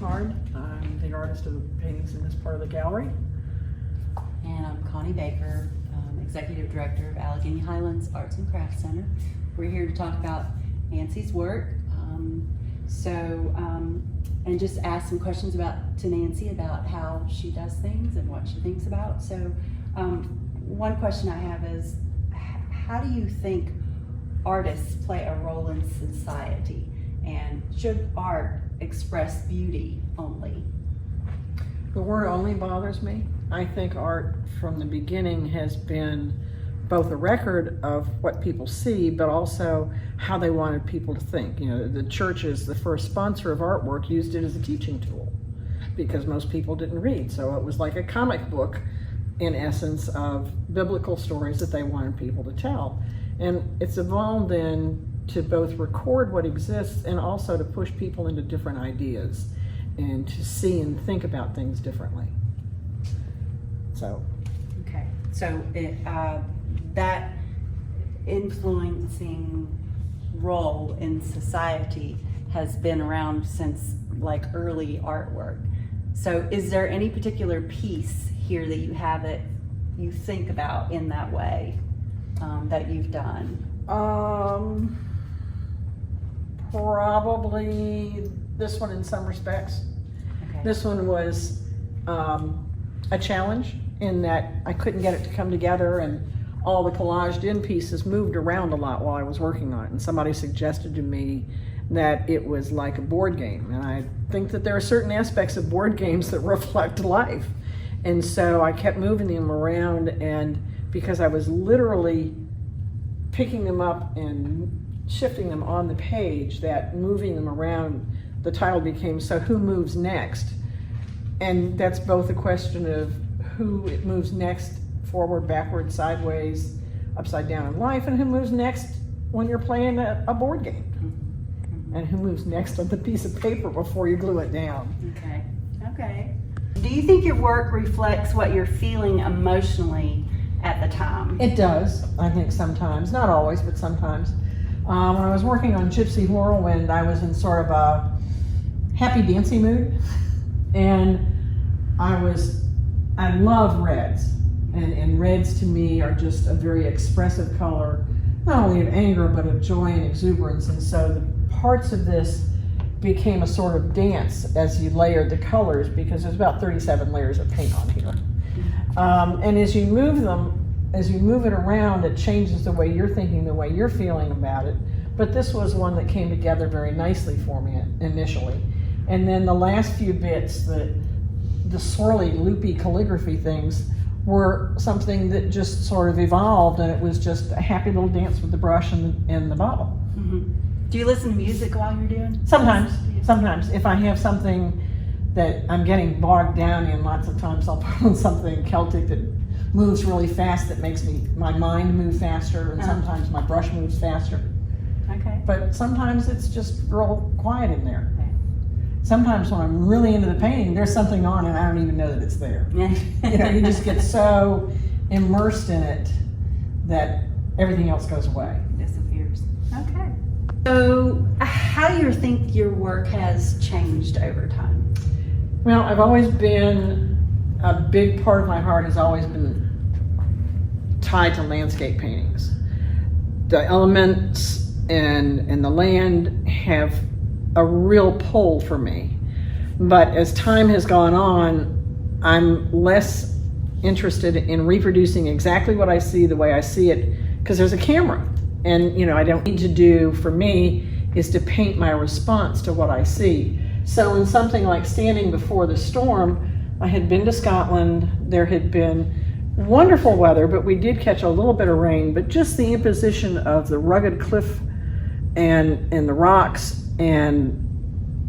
Newhard. I'm the artist of the paintings in this part of the gallery. And I'm Connie Baker, Executive Director of Allegheny Highlands Arts and Crafts Center. We're here to talk about Nancy's work. And just ask some questions to Nancy about how she does things and what she thinks about. So one question I have is, how do you think artists play a role in society? And should art express beauty only? The word only bothers me. I think art from the beginning has been both a record of what people see, but also how they wanted people to think. You know, the churches, the first sponsor of artwork, used it as a teaching tool because most people didn't read. So it was like a comic book, in essence, of biblical stories that they wanted people to tell. And it's evolved then to both record what exists and also to push people into different ideas and to see and think about things differently. So. Okay, so that influencing role in society has been around since like early artwork. So is there any particular piece here that you have that you think about in that way that you've done? Probably this one in some respects. Okay. This one was a challenge in that I couldn't get it to come together, and all the collaged in pieces moved around a lot while I was working on it. And somebody suggested to me that it was like a board game. And I think that there are certain aspects of board games that reflect life. And so I kept moving them around, and because I was literally picking them up and shifting them on the page, that moving them around, the title became So Who Moves Next? And that's both a question of who it moves next, forward, backward, sideways, upside down in life, and who moves next when you're playing a board game. And who moves next on the piece of paper before you glue it down. Okay, okay. Do you think your work reflects what you're feeling emotionally at the time? It does, I think sometimes, not always, but sometimes. When I was working on Gypsy Whirlwind, I was in sort of a happy dancing mood, and I love reds, and reds to me are just a very expressive color, not only of anger, but of joy and exuberance. And so the parts of this became a sort of dance as you layered the colors, because there's about 37 layers of paint on here. And as you move it around, it changes the way you're thinking, the way you're feeling about it. But this was one that came together very nicely for me initially. And then the last few bits, the swirly, loopy calligraphy things, were something that just sort of evolved, and it was just a happy little dance with the brush and the bottle. Mm-hmm. Do you listen to music while you're doing? Sometimes. If I have something that I'm getting bogged down in, lots of times I'll put on something Celtic that moves really fast, that makes my mind move faster, and sometimes my brush moves faster. Okay. But sometimes it's just real quiet in there. Okay. Sometimes when I'm really into the painting, there's something on and I don't even know that it's there. You just get so immersed in it that everything else goes away. Disappears. Okay. So how do you think your work has changed over time? Well, I've always been, a big part of my heart has always been tied to landscape paintings. The elements and the land have a real pull for me. But as time has gone on, I'm less interested in reproducing exactly what I see the way I see it, because there's a camera. And I don't need to do, for me, is to paint my response to what I see. So in something like Standing Before the Storm, I had been to Scotland. There had been wonderful weather, but we did catch a little bit of rain. But just the imposition of the rugged cliff and the rocks and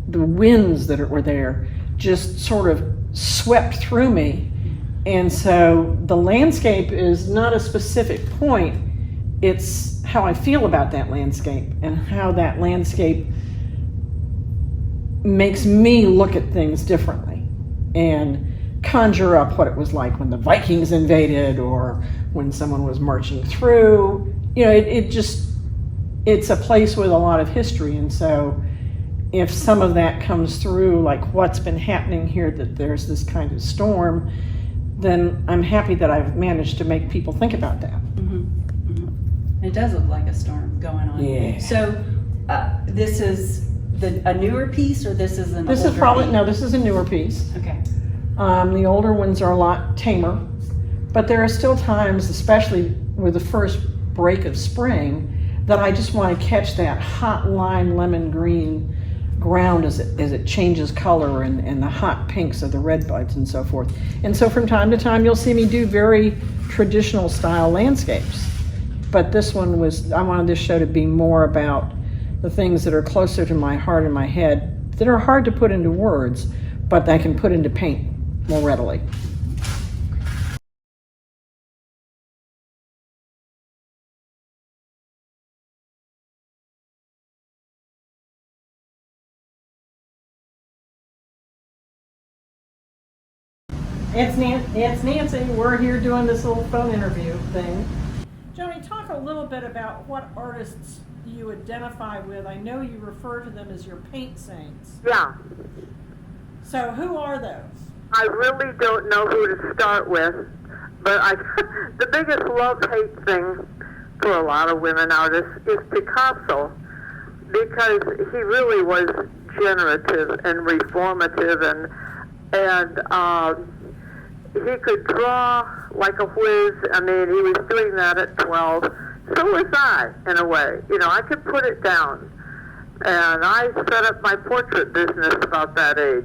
the winds that were there just sort of swept through me. And so the landscape is not a specific point. It's how I feel about that landscape and how that landscape makes me look at things differently and conjure up what it was like when the Vikings invaded or when someone was marching through. It's a place with a lot of history, and so if some of that comes through, like what's been happening here, that there's this kind of storm, then I'm happy that I've managed to make people think about that. It does look like a storm going on. Yeah. So this is a newer piece, or this is an This older is probably, piece? no, this is a newer piece. Okay. The older ones are a lot tamer, but there are still times, especially with the first break of spring, that I just want to catch that hot lime lemon green ground as it changes color, and the hot pinks of the red buds and so forth. And so from time to time you'll see me do very traditional style landscapes. But this one was, I wanted this show to be more about the things that are closer to my heart and my head, that are hard to put into words, but I can put into paint more readily. It's Nancy. We're here doing this little phone interview thing. Joni, talk a little bit about what artists you identify with. I know you refer to them as your paint saints. Yeah, So who are those? I really don't know who to start with, but the biggest love-hate thing for a lot of women artists is Picasso, because he really was generative and reformative, and he could draw like a whiz. I mean, he was doing that at 12. So was I, in a way. You know, I could put it down. And I set up my portrait business about that age.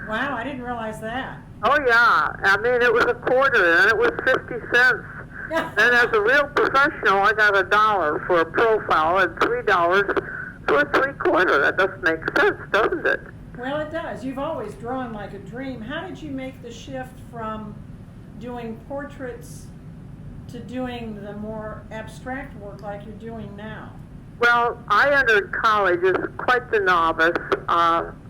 Wow, I didn't realize that. Oh, yeah. I mean, it was a quarter, and it was 50 cents. And as a real professional, I got $1 for a profile and $3 for a three-quarter. That doesn't make sense, doesn't it? Well, it does. You've always drawn like a dream. How did you make the shift from doing portraits to doing the more abstract work like you're doing now? Well, I entered college as quite the novice.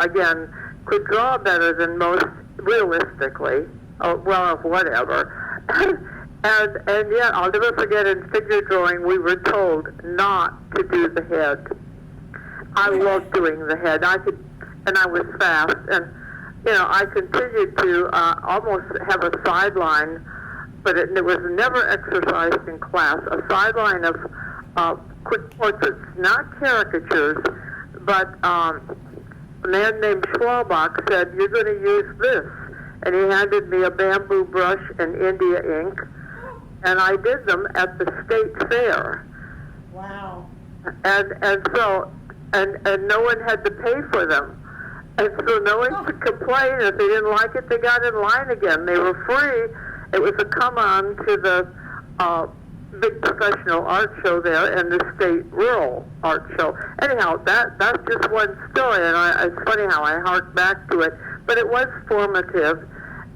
Again, could draw better than most, realistically. Well, whatever. and yet, I'll never forget, in figure drawing, we were told not to do the head. I loved doing the head. And I was fast, and you know, I continued to almost have a sideline, but it was never exercised in class. A sideline of quick portraits, not caricatures, but a man named Schwalbach said, "You're going to use this," and he handed me a bamboo brush and India ink, and I did them at the state fair. Wow. And so no one had to pay for them. And so no one could complain. If they didn't like it, they got in line again. They were free. It was a come-on to the big professional art show there and the state rural art show. Anyhow, that's just one story, and it's funny how I hark back to it. But it was formative.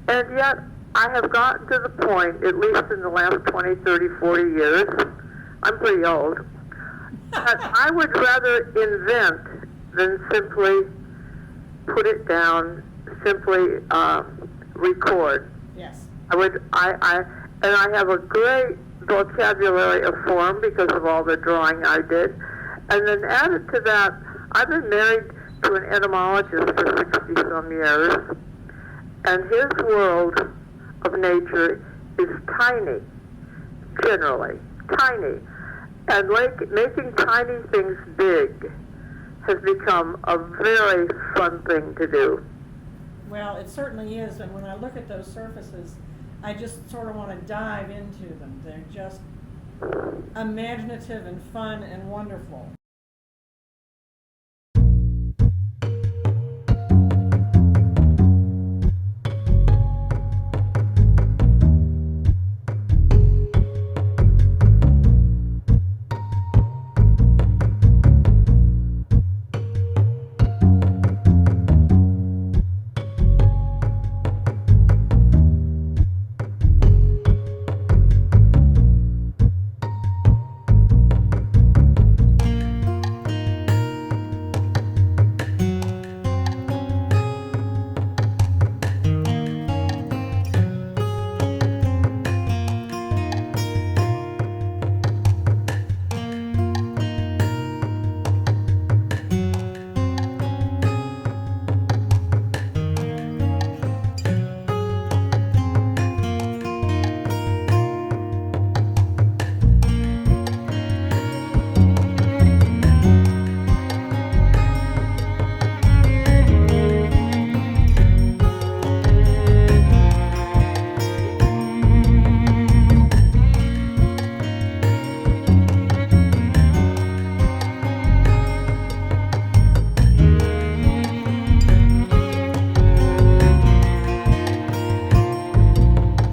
And yet, I have gotten to the point, at least in the last 20, 30, 40 years, I'm pretty old, that I would rather invent than simply put it down, simply record. Yes. I have a great vocabulary of form because of all the drawing I did. And then added to that, I've been married to an entomologist for 60 some years, and his world of nature is tiny, generally, tiny. And making tiny things big has become a very fun thing to do. Well, it certainly is, and when I look at those surfaces, I just sort of want to dive into them. They're just imaginative and fun and wonderful.